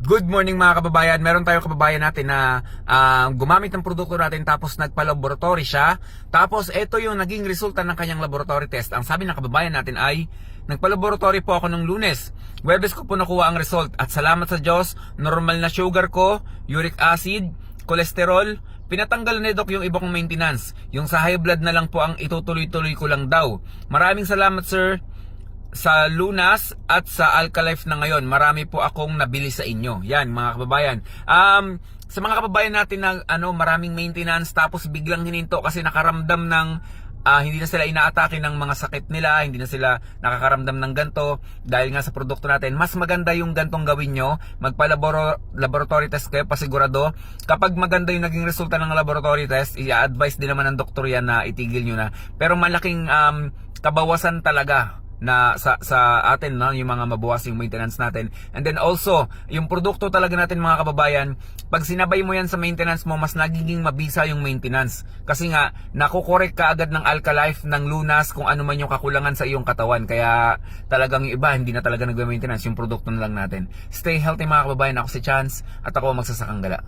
Good morning mga kababayan. Meron tayong kababayan natin na gumamit ng produkto natin tapos nagpa-laboratory siya. Tapos ito yung naging resulta ng kanyang laboratory test. Ang sabi ng kababayan natin ay, nagpa-laboratory po ako ng Lunes. Huwebes ko po nakuha ang result at salamat sa Diyos, normal na sugar ko, uric acid, cholesterol. Pinatanggal ni Doc yung iba kong maintenance. Yung sa high blood na lang po ang itutuloy-tuloy ko lang daw. Maraming salamat sir sa Lunas at sa Alkalife na ngayon. Marami po akong nabili sa inyo. Yan mga kababayan. Sa mga kababayan natin na maraming maintenance tapos biglang hininto kasi nakaramdam ng hindi na sila inaatake ng mga sakit nila, hindi na sila nakakaramdam ng ganto dahil nga sa produkto natin. Mas maganda yung gantong gawin nyo. Magpa-laboratory test kayo, pasigurado. Kapag maganda yung naging resulta ng laboratory test, i-advise din naman ng doktor yan na itigil nyo na. Pero malaking kabawasan talaga na sa atin, no, yung mga mabawas yung maintenance natin. And then also, yung produkto talaga natin mga kababayan, pag sinabay mo yan sa maintenance mo, mas nagiging mabisa yung maintenance. Kasi nga, nakukorek ka agad ng Alkalife, ng Lunas, kung ano man yung kakulangan sa iyong katawan. Kaya talagang yung iba, hindi na talaga nagme-maintenance, yung produkto na lang natin. Stay healthy mga kababayan. Ako si Chance at ako ang magsasakang gala.